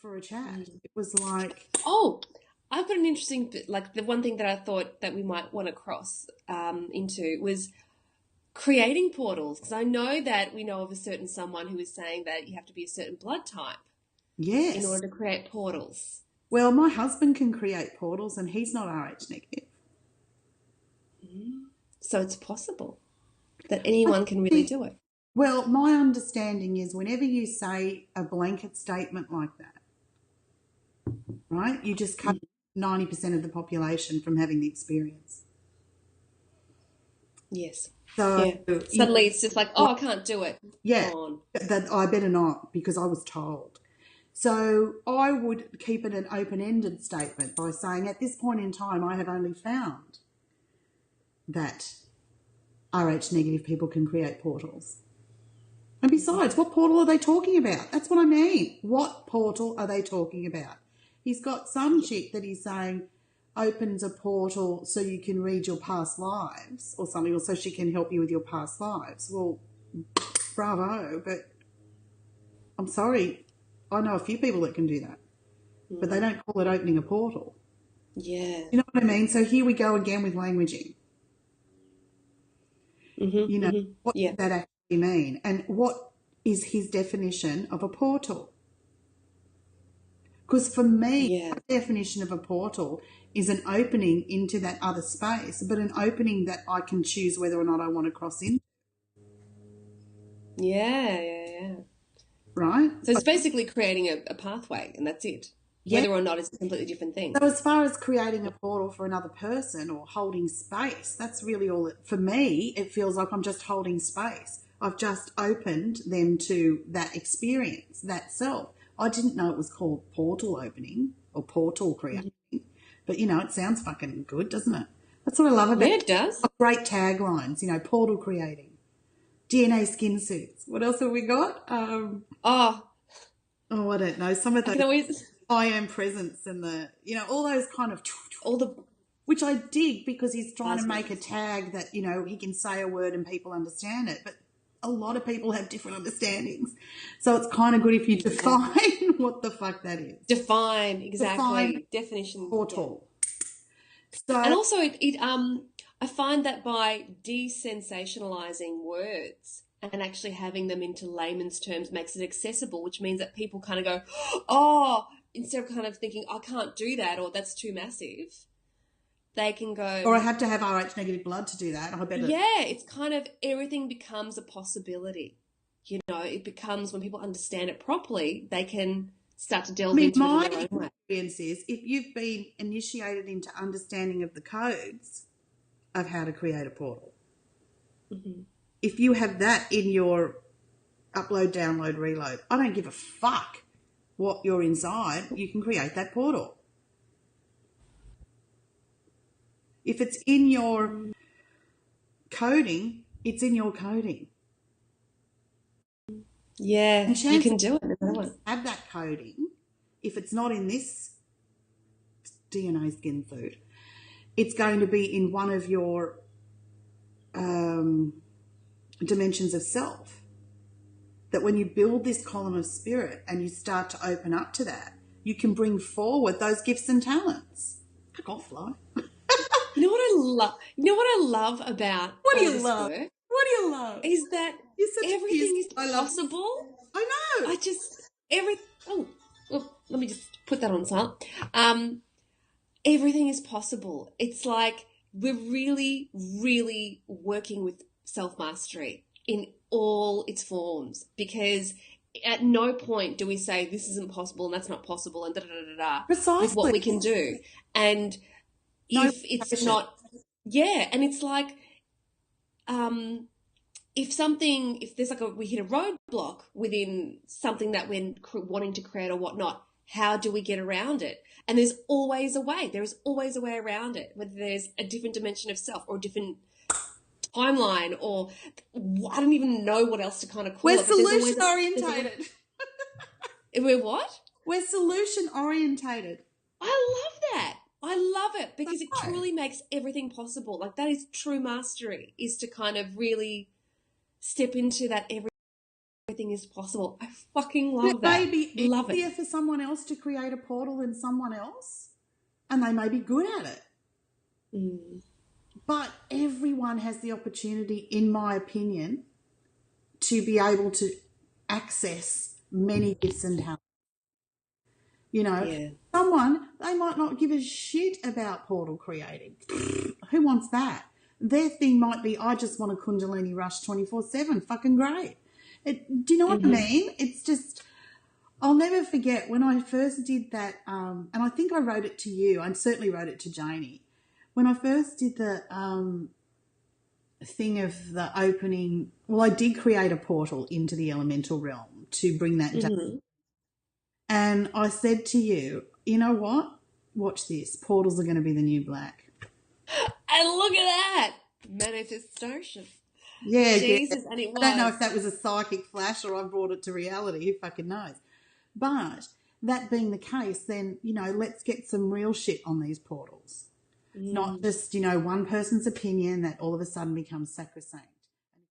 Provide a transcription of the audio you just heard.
for a chat. It was like, Oh, I've got an interesting, like the one thing that I thought that we might want to cross into was creating portals. Because I know that we know of a certain someone who is saying that you have to be a certain blood type in yes. order to create portals. Well, my husband can create portals and he's not RH negative. So it's possible that anyone can really do it. Well, my understanding is whenever you say a blanket statement like that, right, you just cut 90% of the population from having the experience. Yes. So, Yeah. Suddenly it's just like, oh, I can't do it. yeah, Gone. that I better not because I was told. So I would keep it an open-ended statement by saying at this point in time I have only found that RH negative people can create portals. And besides, what portal are they talking about? That's what I mean. What portal are they talking about? He's got some chick that he's saying opens a portal so you can read your past lives or something, or so she can help you with your past lives. Well, bravo, but I'm sorry. I know a few people that can do that, but they don't call it opening a portal. Yeah. You know what I mean? So here we go again with languaging. You know, what Yeah. does that actually mean? And what is his definition of a portal? Because for me, Yeah. my definition of a portal is an opening into that other space, but an opening that I can choose whether or not I want to cross in, Yeah. right? So it's basically creating a pathway and that's it. Yeah. Whether or not it's a completely different thing. So as far as creating a portal for another person or holding space, that's really all it, for me, it feels like I'm just holding space. I've just opened them to that experience, that self. I didn't know it was called portal opening or portal creating, but you know, it sounds fucking good, doesn't it? That's what I love about Yeah, it does. great taglines, you know, portal creating, DNA skin suits. What else have we got? Oh, I don't know. Some of I those can always I am presence and you know, all those kind of, all the which I dig because he's trying to make a buzzwords. tag that, you know, he can say a word and people understand it. But a lot of people have different understandings. So it's kind of good if you define what the fuck that is. Define Define exactly definition. Yeah. portal. And So, also I find that by desensationalizing words and actually having them into layman's terms makes it accessible, which means that people kind of go, oh, instead of kind of thinking, I can't do that or that's too massive, they can go, or I have to have RH negative blood to do that. I better. yeah, it's kind of everything becomes a possibility. You know, it becomes when people understand it properly, they can start to I delve mean, into it in my their own way. experience is if you've been initiated into understanding of the codes of how to create a portal, if you have that in your upload, download, reload, I don't give a fuck what you're inside, you can create that portal. If it's in your coding, it's in your coding. Yeah, And you chances can do it. No matter what. have that coding, if it's not in this DNA skin food, it's going to be in one of your dimensions of self. That when you build this column of spirit and you start to open up to that, you can bring forward those gifts and talents. Fuck off, fly. You know what I love? You know what I love about What do all you this love? work What do you love? is that You're such a everything is kiss. I love you. possible. I know. I just every oh, let me just put that on silent. Everything is possible. It's like we're really, really working with self-mastery in all its forms because at no point do we say this isn't possible and that's not possible and da da da da Precisely. with what we can do. And No if it's limitation. not, yeah, and it's like, if there's like we hit a roadblock within something that we're wanting to create or whatnot, how do we get around it? And there's always a way. There is always a way around it, whether there's a different dimension of self or a different timeline or I don't even know what else to kind of call We're it. But solution orientated. We're what? We're solution orientated. I love that. I love it because it truly makes everything possible. Like that is true mastery, is to kind of really step into that everyday everything is possible. I fucking It love that. may be Love easier it. for someone else to create a portal than someone else, and they may be good at it. Mm. But everyone has the opportunity, in my opinion, to be able to access many gifts and talents. You know, Yeah. someone, they might not give a shit about portal creating. Who wants that? Their thing might be, I just want a Kundalini rush 24/7. Fucking great. Do you know what I mean? It's just, I'll never forget when I first did that, and I think I wrote it to you. I certainly wrote it to Janie. When I first did the thing of the opening, well, I did create a portal into the elemental realm to bring that down. Mm-hmm. And I said to you, you know what? Watch this. Portals are going to be the new black. And look at that manifestation. Yeah, Jesus, yeah. and it was. I don't know if that was a psychic flash or I brought it to reality. Who fucking knows? But that being the case, then, you know, let's get some real shit on these portals. Not just, you know, one person's opinion that all of a sudden becomes sacrosanct.